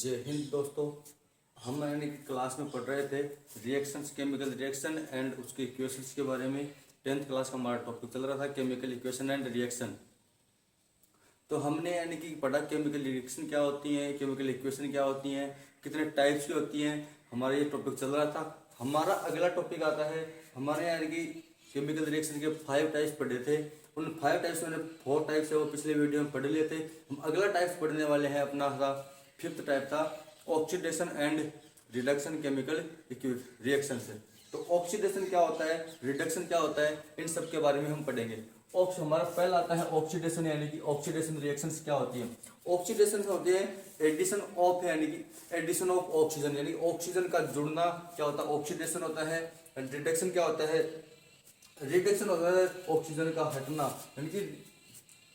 जय हिंद दोस्तों। हम यानी कि क्लास में पढ़ रहे थे रिएक्शंस, केमिकल रिएक्शन एंड उसके इक्वेशंस के बारे में। 10th क्लास का हमारा टॉपिक चल रहा था केमिकल इक्वेशन एंड रिएक्शन। तो हमने यानी कि पढ़ा केमिकल रिएक्शन क्या होती है, केमिकल इक्वेशन क्या होती हैं, कितने टाइप्स की होती हैं। हमारा ये टॉपिक चल रहा था। हमारा अगला टॉपिक आता है, हमारे यानी कि केमिकल रिएक्शन के 5 टाइप्स पढ़े थे। उन 5 टाइप्स में 4 टाइप्स है वो पिछले वीडियो में पढ़ लिए थे। हम अगला टाइप्स पढ़ने वाले हैं, अपना था 5th टाइप था oxidation and reduction chemical reaction से। तो ऑक्सीडेशन क्या होता है, रिडक्शन क्या होता है, इन सब के बारे में हम पढ़ेंगे। हमारा पहला आता है ऑक्सीडेशन, यानी कि ऑक्सीडेशन रिएक्शंस क्या होती है। ऑक्सीडेशन होती है एडिशन ऑफ, यानी कि एडिशन ऑफ ऑक्सीजन, यानी ऑक्सीजन का जुड़ना क्या होता है, ऑक्सीडेशन होता है। रिडक्शन क्या होता है, रिडक्शन होता है ऑक्सीजन का हटना, यानी कि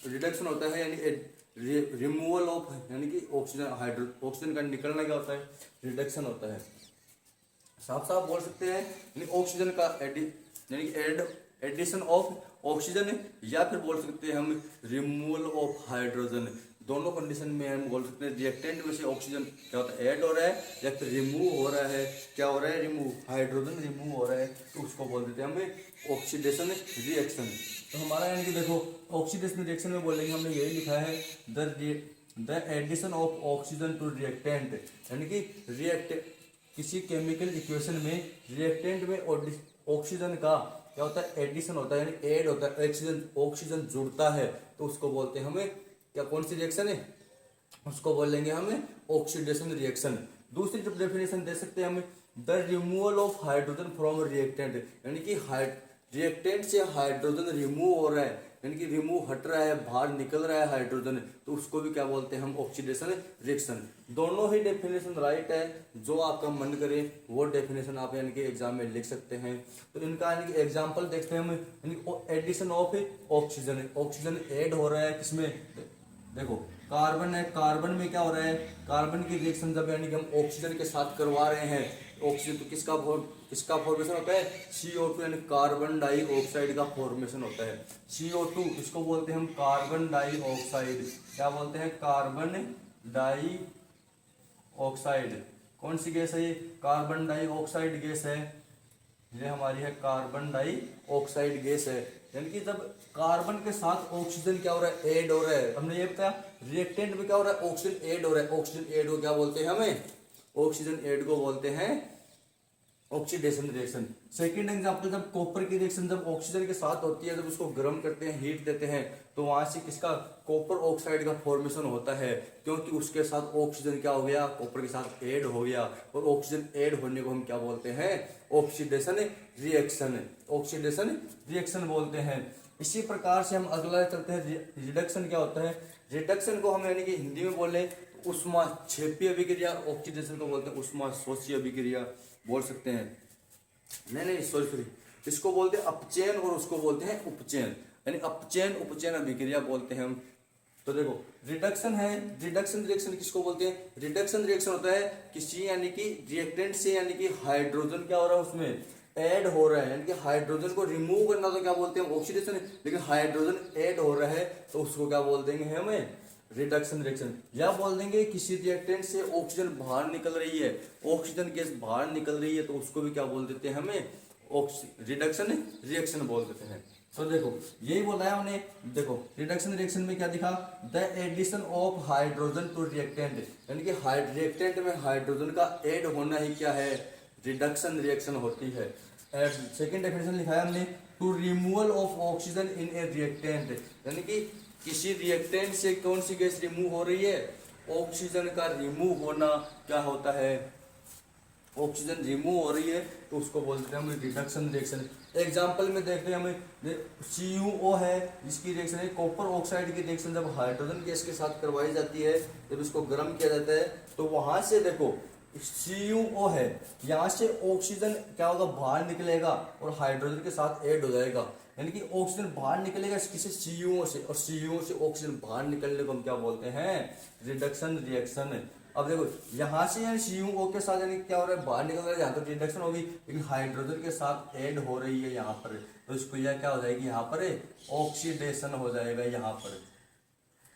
रिडक्शन होता है यानी रिमूवल ऑफ, यानी कि ऑक्सीजन का निकलना क्या होता है, रिडक्शन होता है। साफ साफ बोल सकते हैं यानी ऑक्सीजन का एडिशन ऑफ ऑक्सीजन, या फिर बोल सकते हैं हम रिमूवल ऑफ हाइड्रोजन। दोनों कंडीशन में हम बोल सकते हैं रिएक्टेंट में से ऑक्सीजन क्या होता है, ऐड हो रहा है या फिर रिमूव हो रहा है। क्या हो रहा है, रिमूव, हाइड्रोजन रिमूव हो रहा है, तो उसको बोल देते हैं हमें ऑक्सीडेशन रिएक्शन। तो हमारा यानी कि देखो ऑक्सीडेशन रिएक्शन में बोलेंगे, हमने यही लिखा है the addition of oxygen to reactant, यानी कि किसी केमिकल इक्वेशन में रिएक्टेंट में ऑक्सीजन का क्या होता है, एडिशन होता है, यानी ऐड होता है, ऑक्सीजन जुड़ता है, तो उसको बोलते हैं हमें क्या, कौन सी रिएक्शन है, उसको बोलेंगे हमें ऑक्सीडेशन रिएक्शन। दूसरी जो डेफिनेशन दे सकते हैं हमें, the removal of hydrogen from reactant, यानी कि रिएक्टेंट से हाइड्रोजन रिमूव हो रहा है, यानी कि रिमूव हट रहा है, बाहर निकल रहा है हाइड्रोजन, तो उसको भी क्या बोलते हैं हम, ऑक्सीडेशन रिएक्शन। दोनों ही डेफिनेशन राइट है, जो आपका मन करे वो डेफिनेशन आप यानी कि एग्जाम में लिख सकते हैं। तो इनका यानी कि एग्जांपल देखते हैं हम, यानी addition of oxygen, oxygen add हो रहा है किसमें, देखो कार्बन है, कार्बन में क्या हो रहा है, कार्बन की रिएक्शन जब यानी कि हम ऑक्सीजन के साथ करवा रहे हैं, ऑक्सीजन तो किसका फॉर्मेशन होता है, CO2, यानी कार्बन डाइऑक्साइड का फॉर्मेशन होता है। CO2 इसको बोलते हैं हम कार्बन डाइऑक्साइड, क्या बोलते हैं, कार्बन डाइऑक्साइड। कौन सी गैस है ये, कार्बन डाइऑक्साइड गैस है, ये हमारी है कार्बन डाइऑक्साइड गैस है। यानी कि जब कार्बन के साथ ऑक्सीजन क्या हो रहा है, ऐड हो रहा है। हमने ये बताया रिएक्टेंट में क्या हो रहा है, ऑक्सीजन ऐड हो रहा है, ऑक्सीजन ऐड को क्या बोलते हैं हमें, ऑक्सीजन ऐड को बोलते हैं ऑक्सीडेशन रिएक्शन। सेकंड एग्जांपल, जब कॉपर की रिएक्शन जब ऑक्सीजन के साथ होती है, जब उसको गर्म करते हैं, हीट देते हैं, तो वहां से किसका, कॉपर ऑक्साइड का फॉर्मेशन होता है, क्योंकि उसके साथ ऑक्सीजन क्या हो गया, कॉपर के साथ ऐड हो गया, और ऑक्सीजन ऐड होने को हम क्या बोलते हैं, ऑक्सीडेशन रिएक्शन, ऑक्सीडेशन रिएक्शन बोलते हैं। इसी प्रकार से हम अगला चलते हैं, रिडक्शन क्या होता है। रिडक्शन को हम यानी कि हिंदी में बोले उष्मा क्षेपीय अभिक्रिया, ऑक्सीडेशन को बोलते हैं उष्मा शोषीय अभिक्रिया बोल सकते हैं। नहीं सॉरी, इसको बोलते हैं अपचयन और उसको बोलते हैं उपचयन, यानी अपचयन उपचयन अभिक्रिया बोलते हैं हम। तो देखो रिडक्शन है, रिडक्शन रिएक्शन किसको बोलते हैं, रिडक्शन रिएक्शन होता है किसी यानी कि रिएक्टेंट से यानी कि हाइड्रोजन क्या हो रहा है उसमें ऐड हो रहा है, यानी कि हाइड्रोजन को रिमूव करना तो क्या बोलते हैं ऑक्सीडेशन, लेकिन हाइड्रोजन ऐड हो रहा है तो उसको क्या बोल देंगे हमें, रिडक्शन रिएक्शन। या बोल देंगे किसी रिएक्टेंट से ऑक्सीजन बाहर निकल रही है, ऑक्सीजन गैस बाहर निकल रही है, तो उसको भी क्या बोल देते हैं हमें, रिडक्शन रिएक्शन बोल देते हैं। तो देखो यही बोला है हमने, देखो रिडक्शन रिएक्शन में क्या दिखा, the addition of hydrogen to reactant, यानी कि रिएक्टेंट में हाइड्रोजन का ऐड होना ही क्या है, रिडक्शन रिएक्शन होती है। सेकेंड डेफिनेशन लिखा है हमने, to removal of oxygen in a reactant, यानी कि किसी रिएक्टेंट से कौन सी गैस रिमूव हो रही है, ऑक्सीजन का रिमूव होना क्या होता है, ऑक्सीजन रिमूव हो रही है, तो उसको बोलते हैं हम रिडक्शन रिएक्शन। एग्जांपल में देखते हैं हमें CuO है, इसकी रिएक्शन है कॉपर ऑक्साइड की रिएक्शन, जब हाइड्रोजन गैस के साथ करवाई जाती है, जब इसको गर्म किया जाता है, तो वहां से देखो CuO है, यहाँ से ऑक्सीजन क्या होगा, बाहर निकलेगा और हाइड्रोजन के साथ ऐड हो जाएगा, यानी कि ऑक्सीजन बाहर निकलेगा किसी CuO से, और CuO से ऑक्सीजन बाहर निकलने को हम क्या बोलते हैं, रिडक्शन रिएक्शन। अब देखो यहाँ से यानी CuO के साथ यानी क्या हो रहा है, बाहर निकल रहा है, यहाँ तो रिडक्शन होगी, लेकिन हाइड्रोजन के साथ ऐड हो रही है यहाँ पर, तो इसको यह क्या हो जाएगी, यहाँ पर ऑक्सीडेशन हो जाएगा यहाँ पर।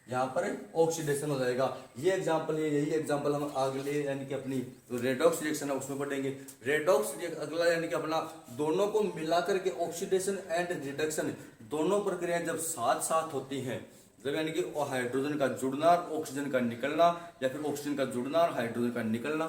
यहाँ पर ऑक्सीडेशन हो जाएगा। ये एग्जांपल है, यही एग्जांपल हम अगले यानी कि अपनी रेडॉक्स रिएक्शन है उसमें पढ़ेंगे। रेडॉक्स अगला यानी कि अपना दोनों को मिलाकर के ऑक्सीडेशन एंड रिडक्शन दोनों प्रक्रियाएं जब साथ साथ होती हैं, जब यानी कि हाइड्रोजन का जुड़ना और ऑक्सीजन का निकलना, या फिर ऑक्सीजन का जुड़ना और हाइड्रोजन का निकलना,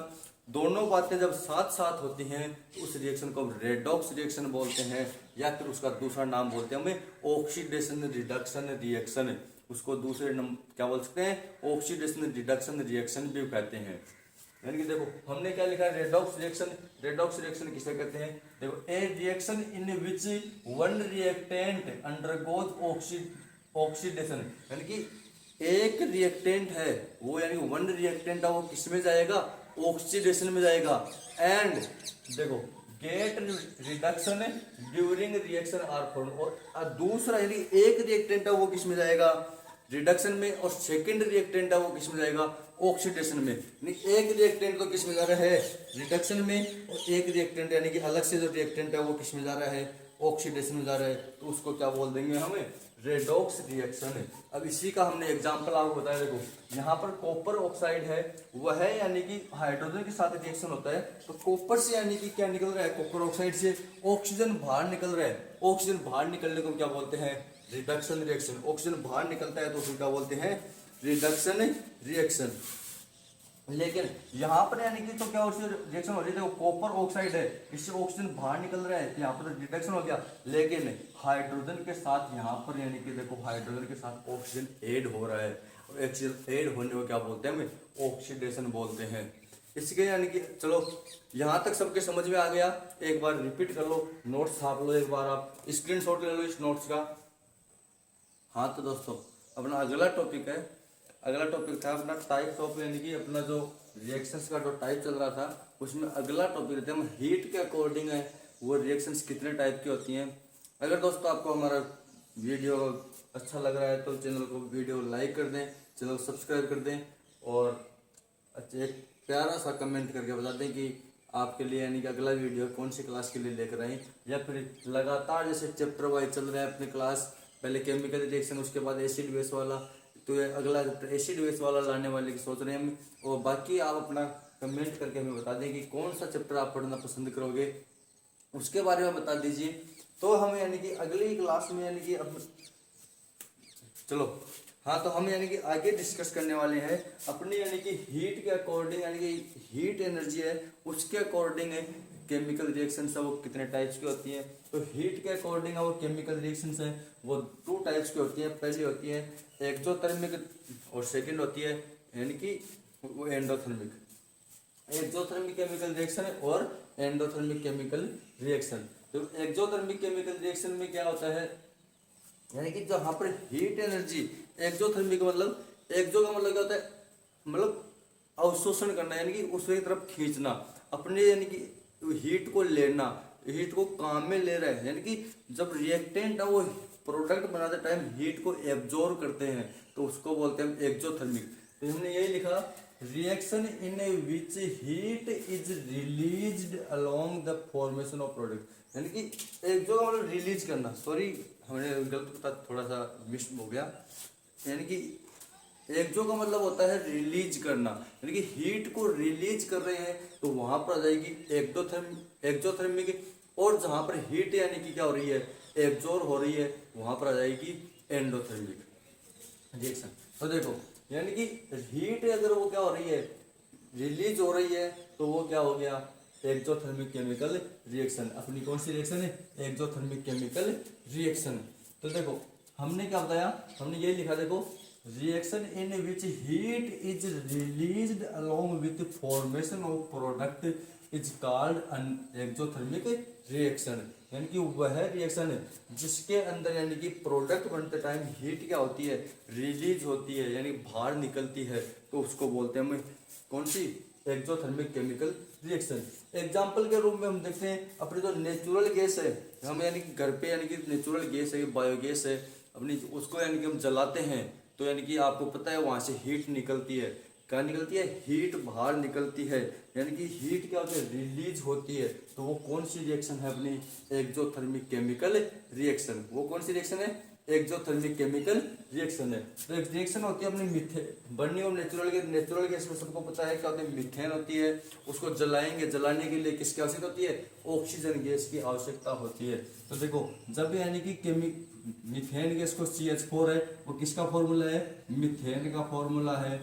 दोनों बातें जब साथ साथ होती हैं तो उस रिएक्शन को रेडॉक्स रिएक्शन बोलते हैं, या फिर उसका दूसरा नाम बोलते हैं हमें ऑक्सीडेशन रिडक्शन रिएक्शन। उसको दूसरे क्या बोल सकते हैं, ऑक्सीडेशन रिडक्शन रिएक्शन भी कहते हैं। यानी कि देखो हमने क्या लिखा है, रेडॉक्स रिएक्शन। रेडॉक्स रिएक्शन किसे कहते हैं, देखो ए reaction in which one reactant undergoes oxidation, यानी कि एक रिएक्टेंट है वो, यानी वन रिएक्टेंट है वो किस में जाएगा, ऑक्सीडेशन में जाएगा। एंड देखो get reduction during reaction are form, और दूसरा यानी एक रिएक्टेंट है वो किस में जाएगा, रिडक्शन में, और सेकंड रिएक्टेंट है वो किस में जाएगा, ऑक्सीडेशन में। यानी एक रिएक्टेंट तो किस में जा रहा है, रिडक्शन में, और एक रिएक्टेंट यानी कि अलग से जो रिएक्टेंट है वो किस में जा रहा है, ऑक्सीडेशन में जा रहा है। तो उसको क्या बोल देंगे हमें, रेडॉक्स रिएक्शन। अब इसी का हमने एग्जांपल आपको बताया, देखो यहाँ पर कॉपर ऑक्साइड है, वह है यानी कि हाइड्रोजन के साथ रिएक्शन होता है, तो कॉपर से यानी कि क्या निकल रहा है, कॉपर ऑक्साइड से ऑक्सीजन बाहर निकल रहा है। ऑक्सीजन बाहर निकलने को क्या बोलते हैं, रिडक्शन रिएक्शन। ऑक्सीजन बाहर निकलता है तो उसको क्या बोलते हैं, रिडक्शन रिएक्शन। लेकिन यहाँ पर यानी कि तो क्या रिएक्शन हो रही है, देखो कॉपर ऑक्साइड है, इससे ऑक्सीजन बाहर निकल रहा है, यहाँ पर रिडक्शन हो गया। लेकिन हाइड्रोजन के साथ यहाँ पर यानी कि देखो हाइड्रोजन के साथ ऑक्सीजन ऐड हो रहा है, और ऑक्सीजन ऐड होने को क्या बोलते हैं, हमें ऑक्सीडेशन बोलते हैं। इसके यानी कि चलो यहाँ तक सबके समझ में आ गया। एक बार रिपीट कर लो, नोट्स छाप लो, एक बार आप स्क्रीनशॉट ले लो इस नोट्स का। हाँ तो दोस्तों अपना अगला टॉपिक है, अगला टॉपिक था अपना टाइप्स ऑफ, यानी कि अपना जो रिएक्शंस का जो टाइप चल रहा था उसमें अगला टॉपिक रहता है हम हीट के अकॉर्डिंग है वो रिएक्शंस कितने टाइप की होती हैं। अगर दोस्तों आपको हमारा वीडियो अच्छा लग रहा है तो चैनल को वीडियो लाइक कर दें, चैनल को सब्सक्राइब कर दें, और अच्छा एक प्यारा सा कमेंट करके बता दें कि आपके लिए यानी कि अगला वीडियो कौन सी क्लास के लिए लेकर आए, या फिर लगातार जैसे चैप्टर वाइज चल रहा है अपने क्लास, पहले केमिकल रिएक्शन उसके बाद एसिड बेस वाला, तो ये अगला एसिड बेस वाला लाने वाले की सोच रहे हैं हम। और बाकी आप अपना कमेंट करके हमें बता दें कि कौन सा चैप्टर आप पढ़ना पसंद करोगे, उसके बारे में बता दीजिए। तो हम यानी कि अगली क्लास में यानी कि अब चलो हाँ तो हम यानी कि आगे डिस्कस करने वाले हैं अपनी यानी कि हीट के अकॉर्डिंग, यानी कि हीट एनर्जी है उसके अकॉर्डिंग है केमिकल रिएक्शंस है वो कितने टाइप्स की होती हैं। तो हीट के अकॉर्डिंग और केमिकल रिएक्शंस हैं वो टू टाइप्स की होती हैं। पहली होती है एक्सोथर्मिक और सेकंड होती है यानी कि वो एंडोथर्मिक। एक्सोथर्मिक केमिकल रिएक्शन और एंडोथर्मिक केमिकल रिएक्शन। तो एक्सोथर्मिक केमिकल रिएक्शन में क्या होता है, यानी कि जहाँ पर हीट एनर्जी, एक्सोथर्मिक मतलब एक्सो का मतलब क्या होता है, मतलब अवशोषण करना, यानी कि उसकी तरफ खींचना अपने, यानी कि हीट को लेना, हीट को काम में ले रहा है। यानी कि जब रिएक्टेंट है वो प्रोडक्ट बनाते टाइम हीट को एब्जॉर्ब करते हैं तो उसको बोलते हैं एक्सोथर्मिक। तो हमने यही लिखा reaction in which heat is released along the formation of product. यानी कि एक्सो का मतलब रिलीज करना, सॉरी हमने गलत बता, थोड़ा सा मिस हो गया। यानी कि एक्सो का मतलब होता है रिलीज करना, यानी कि हीट को रिलीज कर रहे हैं तो वहां पर आ जाएगी एक्सोथर्मिक। और जहां पर हीट यानी कि क्या हो रही है, एब्जॉर्ब हो रही है, वहां पर आ जाएगी एंडोथर्मिक रिएक्शन। तो देखो यानी कि हीट अगर वो क्या हो रही है, रिलीज हो रही है, तो वो क्या हो गया, एक्सोथर्मिक केमिकल रिएक्शन। अपनी कौन सी रिएक्शन है, एक्सोथर्मिक केमिकल रिएक्शन। तो देखो हमने क्या बताया, हमने ये लिखा देखो reaction in which heat is released along with formation of product is called an exothermic reaction. यानी कि वह रिएक्शन है जिसके अंदर यानी कि प्रोडक्ट बनते टाइम हीट क्या होती है, रिलीज होती है, यानी बाहर निकलती है, तो उसको बोलते हैं हम कौन सी, एक्सोथर्मिक केमिकल रिएक्शन। एग्जाम्पल के रूप में हम देखते हैं अपनी जो नेचुरल गैस है, हम यानी कि घर पे यानी कि नेचुरल गैस है, बायोगैस है अपनी, उसको यानी कि हम जलाते हैं तो यानी कि आपको पता है वहां से हीट निकलती है। क्या निकलती है, हीट बाहर निकलती है, यानी कि हीट क्या होती है, रिलीज होती है। तो वो कौन सी रिएक्शन है अपनी, एक्सोथर्मिक केमिकल रिएक्शन। वो कौन सी रिएक्शन है, एक्सोथर्मिक केमिकल रिएक्शन है। तो एक रिएक्शन होती है अपनी methane burning of natural gas में सबको पता है क्या होती है, मीथेन होती है। उसको जलाएंगे, जलाने के लिए किसकी आवश्यकता होती है, ऑक्सीजन गैस की आवश्यकता होती है। तो देखो जब यानी कि मीथेन गैस को CH4 है, वो किसका फॉर्मूला है, मीथेन का फॉर्मूला है।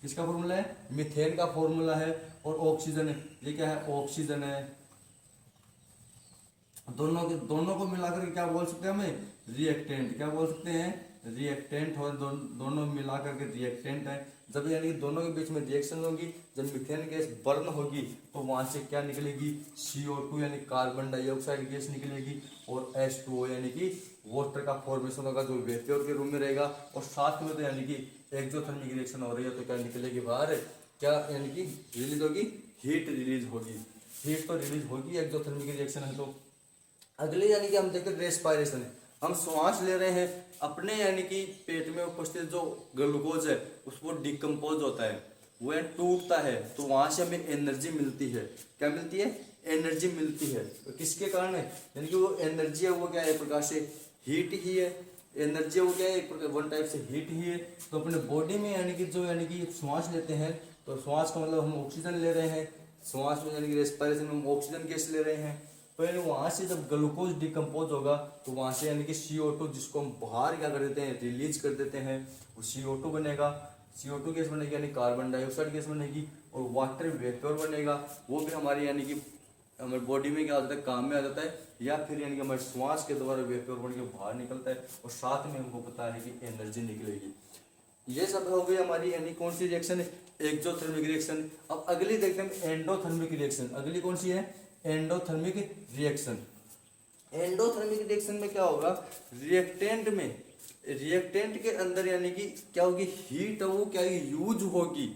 किसका फॉर्मूला है, मीथेन का फॉर्मूला है। और ऑक्सीजन है, ये क्या है, ऑक्सीजन है। दोनों को मिलाकर क्या बोल सकते हैं हमें, रिएक्टेंट। क्या बोल सकते हैं, रिएक्टेंट। और दोनों मिलाकर के रिएक्टेंट है। जब यानी कि दोनों के बीच में रिएक्शन होगी, जब मीथेन गैस बर्न होगी तो वहां से क्या निकलेगी, CO2 यानी कार्बन डाइऑक्साइड गैस निकलेगी। और H2O यानी कि वाटर का फॉर्मेशन होगा जो वेपर के रूप में रहेगा। और साथ में तो यानी कि एक्सोथर्मिक रिएक्शन हो रही है तो क्या निकलेगी बाहर, क्या यानी कि रिलीज होगी, हीट रिलीज होगी। हीट तो रिलीज होगी, एक्सोथर्मिक रिएक्शन है। तो अगले यानी कि हम देखते हैं रेस्पायरेशन है। हम श्वास ले रहे हैं, अपने यानी कि पेट में उपस्थित जो ग्लूकोज है उसको डिकम्पोज होता है, वह टूटता है तो वहां से हमें एनर्जी मिलती है। क्या मिलती है, एनर्जी मिलती है। तो किसके कारण है, यानी कि वो एनर्जी है वो क्या है, एक प्रकार से हीट ही है। एनर्जी वो क्या है, वन टाइप से हीट ही है। तो अपने बॉडी में यानी कि जो यानी कि श्वास लेते हैं, तो श्वास का मतलब हम ऑक्सीजन ले रहे हैं। श्वास में यानी कि रेस्पायरेशन में हम ऑक्सीजन गैस ले रहे हैं। तो यानी वहां से जब ग्लूकोज डिकम्पोज होगा तो वहां से यानी कि CO2 जिसको हम बाहर क्या कर देते हैं, रिलीज कर देते हैं, वो CO2 बनेगा। CO2 गैस बनेगी यानी कार्बन डाइऑक्साइड गैस बनेगी। और वाटर वेपर बनेगा, वो भी हमारी यानी कि हमारे बॉडी में क्या होता है, काम में आ जाता है। या फिर यानी कि हमारे श्वास के द्वारा वेपर बन के बाहर निकलता है। और साथ में हमको पता है कि एनर्जी निकलेगी। ये सब हो गई हमारी यानी कौन सी रिएक्शन है, एक्सोथर्मिक रिएक्शन। अब अगली देखते हैं एंडोथर्मिक रिएक्शन। अगली कौन सी है, एंडोथर्मिक रिएक्शन। एंडोथर्मिक रिएक्शन में क्या होगा, रिएक्टेंट के अंदर यानी कि क्या होगी, हीट वो क्या यूज होगी।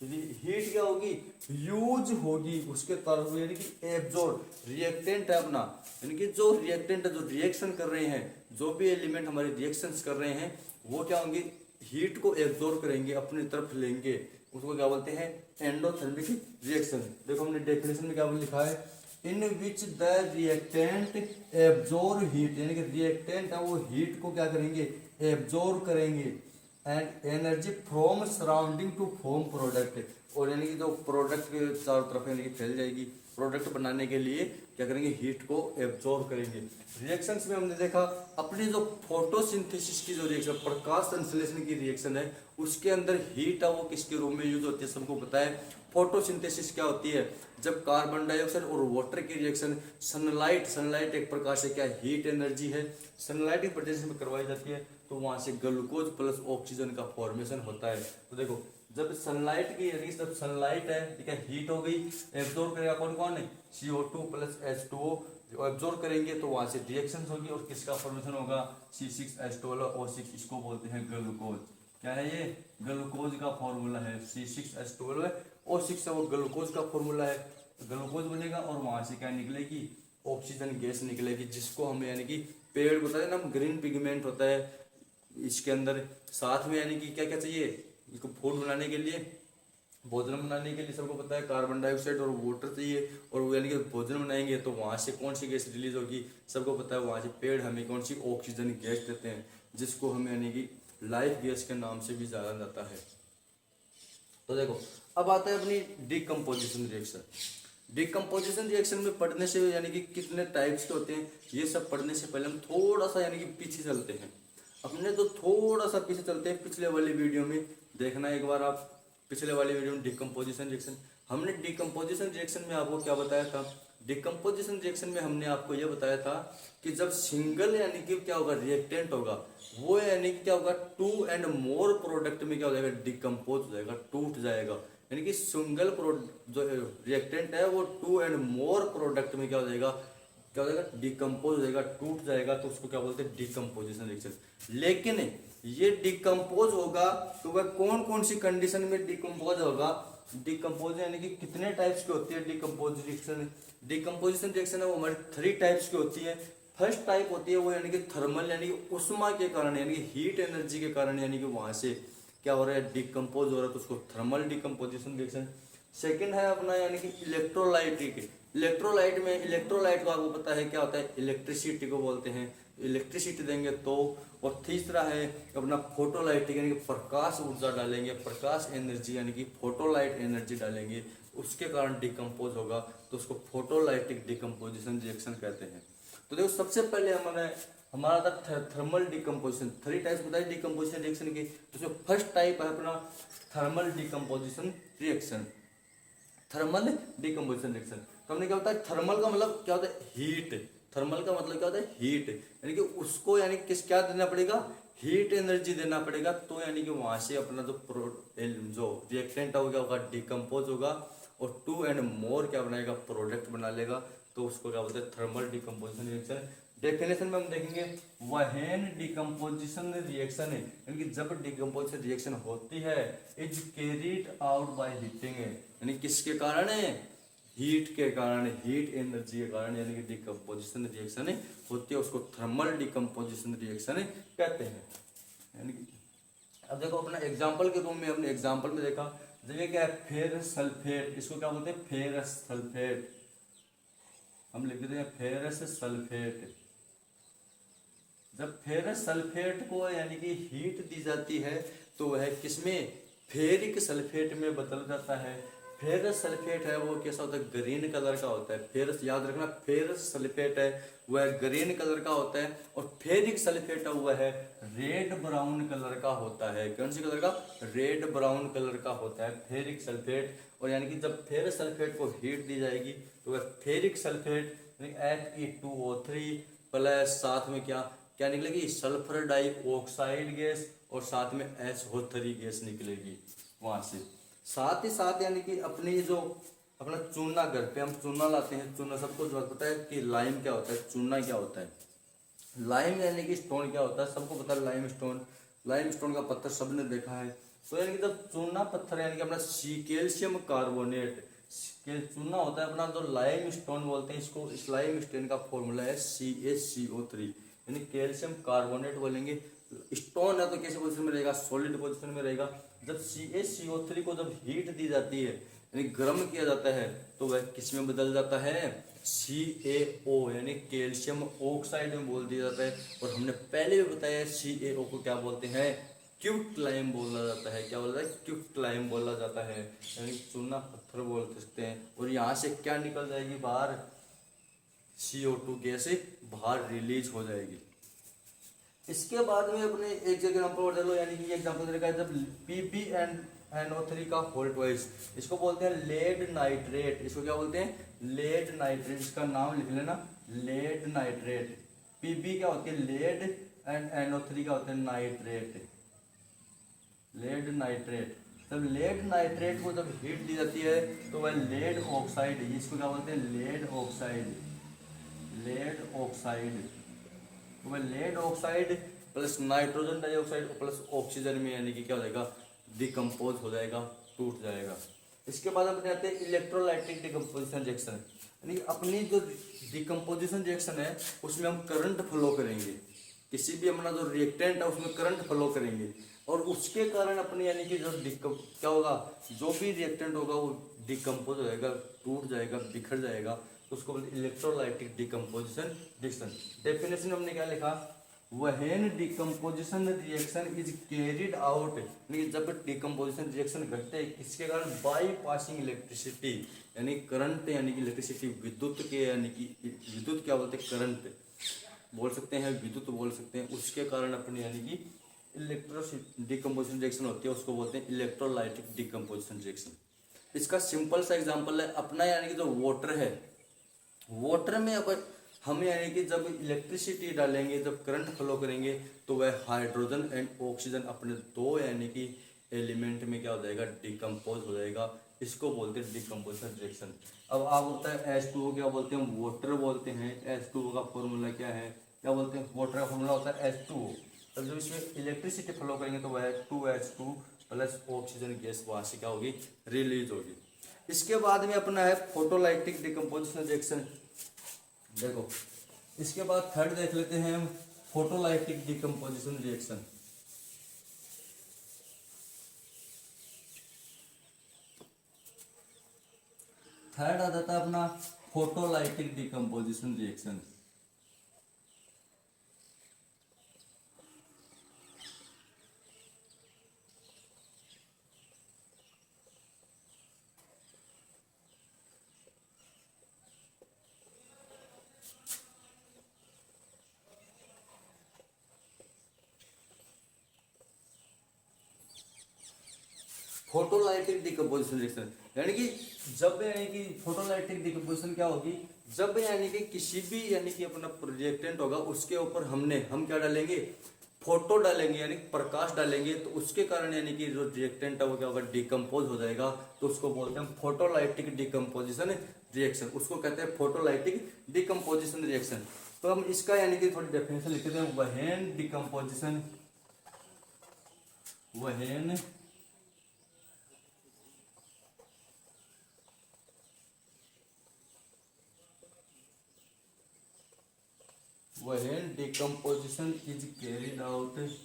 हीट क्या होगी, यूज होगी उसके तरफ, यानी कि एब्जॉर्ब। रिएक्टेंट है अपना, यानी कि जो रिएक्टेंट है, जो रिएक्शन कर रहे हैं, जो भी एलिमेंट हमारे रिएक्शंस कर रहे हैं, वो क्या होंगे, हीट को एब्जॉर्ब करेंगे, अपनी तरफ लेंगे। उसको क्या बोलते हैं, एंडोथर्मिक रिएक्शन। देखो हमने डेफिनेशन में क्या लिखा है, in which the reactant absorb heat, यानी कि रिएक्टेंट है वो हीट को क्या करेंगे, एब्जॉर्ब करेंगे। And energy from surrounding to form product, और यानी कि जो प्रोडक्ट के चारों तरफ यानी कि फैल जाएगी। प्रोडक्ट बनाने के लिए क्या करेंगे, हीट को एब्जॉर्ब करेंगे। रिएक्शंस में हमने देखा अपनी जो फोटोसिंथेसिस की जो रिएक्शन, प्रकाश संश्लेषण की रिएक्शन है, उसके अंदर हीट है वो किसके रूप में यूज होती है, सबको पता है। फोटोसिंथेसिस क्या होती है, जब कार्बन डाइऑक्साइड और वाटर की रिएक्शन सनलाइट एक प्रकार से क्या हीट एनर्जी है, सनलाइट के प्रेजेंस में करवाई जाती है, तो वहां से ग्लूकोज प्लस ऑक्सीजन का फॉर्मेशन होता है। तो देखो जब सनलाइट की यानी जब सनलाइट है, ठीक है, हीट हो गई, एब्जॉर्ब करेगा कौन कौन है, CO2 प्लस H2O जो एब्जॉर्ब करेंगे तो वहां से रिएक्शन होगी। और किसका फॉर्मेशन होगा, C6H12 O6, इसको बोलते हैं ग्लूकोज। क्या है ये, ग्लूकोज का फॉर्मूला है, C6H12 O6 वो ग्लूकोज का फॉर्मूला है। ग्लूकोज बनेगा और वहां से क्या निकलेगी, ऑक्सीजन गैस निकलेगी, जिसको हम यानी कि पेड़ बताते हैं ना, ग्रीन पिगमेंट होता है इसके अंदर। साथ में यानी कि क्या क्या चाहिए इसको, फूड बनाने के लिए, भोजन बनाने के लिए सबको पता है कार्बन डाइऑक्साइड और वाटर चाहिए। और वो यानी कि भोजन बनाएंगे तो वहां से कौन सी गैस रिलीज होगी, सबको पता है, वहां से पेड़ हमें कौन सी ऑक्सीजन गैस देते हैं, जिसको हम यानी कि लाइफ गैस के नाम से भी जाना जाता है। तो देखो अब आता है अपनी डिकम्पोजिशन रिएक्शन। डिकम्पोजिशन रिएक्शन में पढ़ने से यानी कि कितने टाइप्स के होते हैं, ये सब पढ़ने से पहले हम थोड़ा सा यानी कि पीछे चलते हैं। अपने तो थोड़ा सा पीछे चलते हैं, पिछले वाली वीडियो में देखना एक बार आप, पिछले वाली वीडियो में डिकम्पोजिशन रिएक्शन, हमने डिकम्पोजिशन रिएक्शन में आपको क्या बताया था, डिकम्पोजिशन रिएक्शन में हमने आपको यह बताया था कि जब सिंगल यानी कि क्या होगा, रिएक्टेंट होगा, वो यानी कि क्या होगा, 2 एंड मोर प्रोडक्ट में क्या हो जाएगा, डिकम्पोज हो जाएगा, टूट जाएगा। यानी कि सिंगल जो रिएक्टेंट है वो 2 एंड मोर प्रोडक्ट में क्या हो जाएगा, क्या हो जाएगा, डिकम्पोज हो जाएगा, टूट जाएगा, तो उसको क्या बोलते हैं, डिकम्पोजिशन रिएक्शन। लेकिन ये डिकम्पोज होगा तो वह कौन कौन सी कंडीशन में डिकम्पोज होगा, डिकम्पोज यानी कि कितने टाइप्स की होती है डिकम्पोज रिएक्शन। डिकम्पोजिशन रिएक्शन है वो हमारी 3 टाइप्स की होती है। फर्स्ट टाइप होती है वो यानी कि थर्मल, यानी कि उष्मा के कारण, यानी कि हीट एनर्जी के कारण, यानी कि वहां से क्या हो रहा है, डिकम्पोज हो रहा है, तो उसको थर्मल डिकम्पोजिशन रिएक्शन। सेकंड है अपना यानी कि इलेक्ट्रोलाइटिक। इलेक्ट्रोलाइट में, इलेक्ट्रोलाइट को आपको पता है क्या होता है, इलेक्ट्रिसिटी को बोलते हैं। इलेक्ट्रिसिटी देंगे तो, और तीसरा है अपना फोटोलाइटिक यानी कि प्रकाश ऊर्जा डालेंगे, प्रकाश एनर्जी यानी कि फोटोलाइट एनर्जी डालेंगे, उसके कारण डिकम्पोज होगा, तो उसको फोटोलाइटिक डिकम्पोजिशन रिएक्शन कहते हैं। तो देखो सबसे पहले हमारा था थर्मल डिकम्पोजिशन। 3 टाइप्स बताए डिकम्पोजिशन रिएक्शन की। तो जो फर्स्ट टाइप है अपना thermal decomposition reaction, thermal decomposition reaction. तो हमने क्या होता है, थर्मल का मतलब क्या होता है, हीट। थर्मल का मतलब क्या होता है, हीट, यानी कि उसको यानी किस क्या देना पड़ेगा, हीट एनर्जी देना पड़ेगा, तो यानी कि वहां से अपना जो रिएक्टेंट हो गया होगा डिकम्पोज होगा, और 2 एंड मोर क्या बनाएगा, प्रोडक्ट बना लेगा, तो उसको क्या बोलते हैं, थर्मल डिकम्पोजिशन रिएक्शन। डेफिनेशन में हम देखेंगे, व्हेन डिकम्पोजिशन रिएक्शन है, यानी कि जब डिकम्पोजिशन रिएक्शन होती है, is carried out by heating है, यानी किसके कारण है, हीट के कारण, हीट एनर्जी के कारण, यानी कि डिकम्पोजिशन रिएक्शन होती है, उसको थर्मल डिकम्पोजिशन रिएक्शन कहते हैं। यानी कि अब देखो अपना एग्जांपल के रूम में, अपने एग्जांपल में देखा, जगह क्या है, फेरस सल्फेट, इसको क्या बोलते हैं, फेरस सल्फेट, हम लिख देते हैं फेरस सल्फेट। जब फेरस सल्फेट को यानी कि हीट दी जाती है, तो वह किसमें, फेरिक सल्फेट में बदल जाता है। फेरस सल्फेट है वो कैसा होता है, ग्रीन कलर का होता है। फेरस याद रखना, फेरस सल्फेट है वह ग्रीन कलर का होता है, और फेरिक सल्फेट है वह है रेड ब्राउन कलर का होता है। कौन सी कलर का, रेड ब्राउन कलर का होता है फेरिक सल्फेट। और यानी कि जब फेरस सल्फेट को हीट दी जाएगी, तो वह फेरिक सल्फेट Fe2O3 प्लस साथ में क्या क्या निकलेगी, सल्फर डाइऑक्साइड गैस, और साथ में SO3 गैस निकलेगी वहां से। साथ ही साथ यानी कि अपनी जो अपना चूना, घर पे हम चूना लाते हैं, चूना सबको जो पता है कि लाइम क्या होता है, चूना क्या होता है, लाइम यानी कि स्टोन क्या होता है, सबको पता है लाइम स्टोन। लाइम स्टोन का पत्थर सबने देखा है। तो यानी कि जब चूना पत्थर यानी कि अपना कैल्शियम कार्बोनेट, चूना होता है अपना, जो लाइम स्टोन बोलते हैं इसको, इस लाइम स्टोन का फॉर्मूला है CaCO3, यानी कैल्शियम कार्बोनेट बोलेंगे। स्टोन है तो कैसे पोजिशन में रहेगा, सॉलिड पोजिशन में रहेगा। जब CaCO3 को जब हीट दी जाती है, यानी गर्म किया जाता है, तो वह किस में बदल जाता है, CaO यानी कैल्शियम ऑक्साइड में बोल दिया जाता है। और हमने पहले भी बताया CaO को क्या बोलते हैं, क्विकलाइम बोला जाता है। क्या बोला जाता है, क्विकलाइम बोला जाता है, यानी चूना पत्थर बोल सकते हैं। और यहाँ से क्या निकल जाएगी बाहर, CO2 गैस बाहर रिलीज हो जाएगी। इसके बाद में अपने एक जगह एग्जाम्पल और दे लो, यानी कि एग्जाम्पल देखा है, जब PbNO3 का होल ट्वाइस, इसको बोलते हैं लेड नाइट्रेट। इसको क्या बोलते हैं, लेड नाइट्रेट, इसका नाम लिख लेना, लेड नाइट्रेट। Pb क्या होती है, लेड, एंड NO3 क्या होते हैं, नाइट्रेट, लेड नाइट्रेट। जब लेड नाइट्रेट को जब हीट दी जाती है, तो वह लेड ऑक्साइड, इसको क्या बोलते हैं, लेड ऑक्साइड, लेड ऑक्साइड। तो वह lead oxide plus nitrogen dioxide plus oxygen में यानी कि क्या हो जाएगा, डिकम्पोज हो जाएगा, टूट जाएगा। इसके बाद अपने आते हैं इलेक्ट्रोलाइटिक डिकम्पोजिशन रिएक्शन, यानी अपनी जो डिकम्पोजिशन रिएक्शन है उसमें हम करंट फ्लो करेंगे, किसी भी अपना जो रिएक्टेंट है उसमें करंट फ्लो करेंगे, और उसके कारण अपने यानी कि जो क्या होगा, जो भी रिएक्टेंट होगा वो डिकम्पोज हो जाएगा, टूट जाएगा, बिखर जाएगा, तो उसको बोलते इलेक्ट्रोलाइटिक डिकम्पोजिशन रिएक्शन। डेफिनेशन हमने क्या लिखा, when decomposition reaction is carried out, यानी जब डिकम्पोजिशन रिएक्शन घटते हैं किसके कारण, बाई पासिंग इलेक्ट्रिसिटी, यानी करंट, यानी कि इलेक्ट्रिसिटी, विद्युत के, यानी कि विद्युत क्या बोलते हैं, करंट बोल सकते हैं, विद्युत बोल सकते हैं, उसके कारण अपने यानी कि इलेक्ट्रो डिकम्पोजिशन रिएक्शन होती है, उसको बोलते हैं इलेक्ट्रोलाइटिक डिकम्पोजिशन रिएक्शन। इसका सिंपल सा एग्जांपल है अपना, यानी कि जो वाटर है, वाटर में अगर हम यानी कि जब इलेक्ट्रिसिटी डालेंगे, जब करंट फ्लो करेंगे, तो वह हाइड्रोजन एंड ऑक्सीजन अपने दो यानी कि एलिमेंट में क्या हो जाएगा, डिकम्पोज हो जाएगा, इसको बोलते हैं डिकम्पोजिशन रिएक्शन। अब आप होता है H2O, क्या बोलते हैं, वाटर बोलते हैं। H2O का फॉर्मूला क्या है, क्या बोलते हैं, वाटर का फॉर्मूला होता है H2O। तब जब इसमें इलेक्ट्रिसिटी फ्लो करेंगे तो वह 2H2 प्लस ऑक्सीजन गैस वहां से क्या होगी, रिलीज होगी। इसके बाद में अपना है फोटोलाइटिक डिकम्पोजिशन रिएक्शन। देखो इसके बाद थर्ड देख लेते हैं हम, फोटोलाइटिक डिकम्पोजिशन रिएक्शन। थर्ड आ जाता है अपना photolytic decomposition reaction. Photolytic decomposition reaction, यानी कि जब यानी कि फोटोलाइटिक डिकम्पोजिशन क्या होगी, जब यानी कि किसी भी यानी कि अपना रिएक्टेंट होगा उसके ऊपर हम क्या डालेंगे, फोटो डालेंगे यानी प्रकाश डालेंगे, तो उसके कारण यानी कि जो रिएक्टेंट है वो क्या होगा, डिकम्पोज हो जाएगा। तो उसको बोलते हैं फोटोलाइटिक डिकम्पोजिशन रिएक्शन, उसको कहते हैं फोटोलाइटिक डिकम्पोजिशन रिएक्शन। तो हम इसका यानी कि थोड़ी डेफिनेशन लिखते हैं, when decomposition, when decomposition is carried out in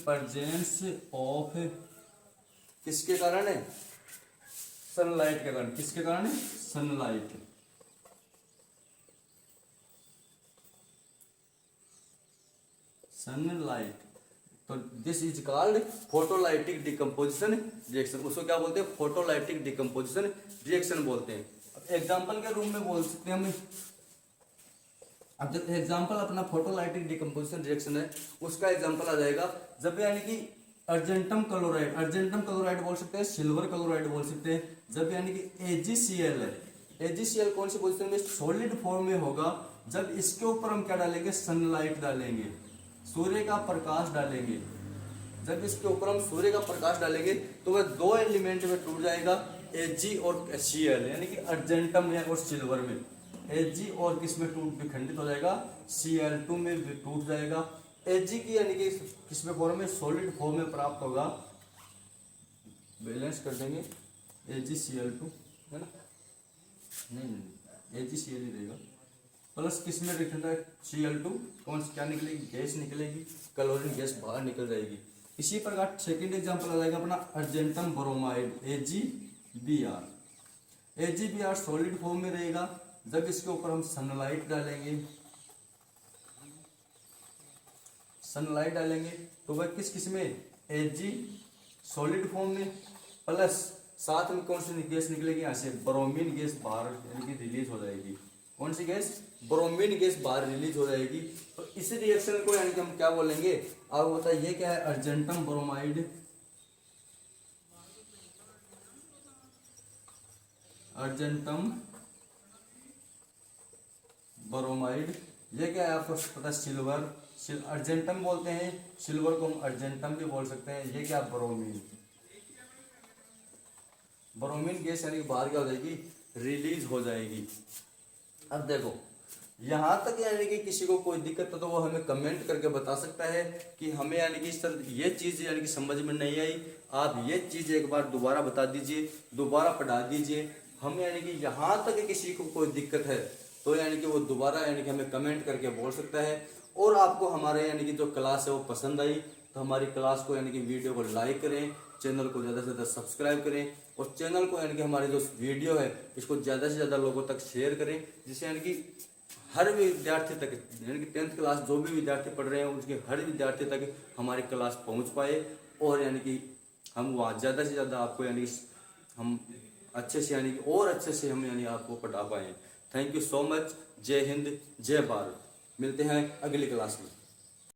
presence of किसके कारण है, सनलाइट के कारण। किसके कारण है, सनलाइट। सनलाइट, तो this is called photolytic decomposition reaction. उसको क्या बोलते हैं, फोटोलाइटिक डिकम्पोजिशन रिएक्शन बोलते हैं। अब एग्जांपल के रूप में बोल सकते हैं हम, अब जब एग्जांपल अपना फोटोलाइटिक डिकम्पोजिशन रिएक्शन है उसका एग्जांपल आ जाएगा, जब यानी कि अर्जेंटम क्लोराइड बोल सकते हैं, सिल्वर क्लोराइड बोल सकते हैं, जब यानी कि AgCl है, AgCl कौन सी पोजीशन में, सॉलिड फॉर्म में होगा, जब इसके ऊपर हम क्या डालेंगे, सनलाइट डालेंगे, सूर्य का प्रकाश डालेंगे। जब इसके ऊपर हम सूर्य का प्रकाश डालेंगे तो वह दो एलिमेंट में टूट जाएगा, Ag और Cl, यानी कि अर्जेंटम में और सिल्वर में। Ag और किस में टूट विखंडित हो जाएगा, Cl2 में भी टूट जाएगा। Ag की यानी कि किस में फॉर्म में, सॉलिड फॉर्म में प्राप्त होगा, बैलेंस कर देंगे AgCl2 है ना, नहीं AgCl ही रहेगा, प्लस किस में लिखना है, Cl2, कौन सी क्या निकलेगी, गैस निकलेगी, क्लोरीन गैस बाहर निकल जाएगी। इसी प्रकार सेकंड एग्जांपल आ जाएगा अपना argentum bromide AgBr। AgBr solid form में रहेगा, जब इसके ऊपर हम सनलाइट डालेंगे तो वह किस में, Ag सॉलिड फॉर्म में, प्लस साथ में कौन सी गैस निकलेगी, यहाँ से ब्रोमीन गैस बाहर यानी कि रिलीज हो जाएगी। कौन सी गैस, ब्रोमीन गैस बाहर रिलीज हो जाएगी। तो इस रिएक्शन को यानी कि हम क्या बोलेंगे, आप बताइए क्या है, अर्जेंटम ब्रोमाइड, अर्जेंटम ब्रोमाइड, ये क्या है आपको पता, सिल्वर, अर्जेंटम बोलते हैं, सिल्वर को हम अर्जेंटम भी बोल सकते हैं। ये क्या, ब्रोमीन, ब्रोमीन गैस यानी कि बाहर क्या हो जाएगी, रिलीज हो जाएगी। अब देखो यहाँ तक यानी कि किसी को कोई दिक्कत है तो वो हमें कमेंट करके बता सकता है कि हमें यानी कि सर ये चीज़ यानी कि समझ में नहीं आई, आप ये चीज़ एक बार दोबारा बता दीजिए, दोबारा पढ़ा दीजिए। हम यानी कि यहाँ तक किसी को कोई दिक्कत है तो यानी कि वो दोबारा यानी कि हमें कमेंट करके बोल सकता है। और आपको हमारे यानी कि जो क्लास है वो पसंद आई तो हमारी क्लास को यानी कि वीडियो को लाइक करें, चैनल को ज़्यादा से ज़्यादा सब्सक्राइब करें और चैनल को यानी कि हमारी जो वीडियो है इसको ज़्यादा से ज़्यादा लोगों तक शेयर करें, जिससे यानी कि हर विद्यार्थी तक, यानी कि 10th क्लास जो भी विद्यार्थी पढ़ रहे हैं उसके हर विद्यार्थी तक हमारी क्लास पहुंच पाए और यानी कि हम वहाँ ज़्यादा से ज़्यादा आपको यानी हम अच्छे से यानी कि और अच्छे से हम यानी आपको पढ़ा पाएँ। Thank you so much. जय हिंद, जय भारत। मिलते हैं अगली क्लास में।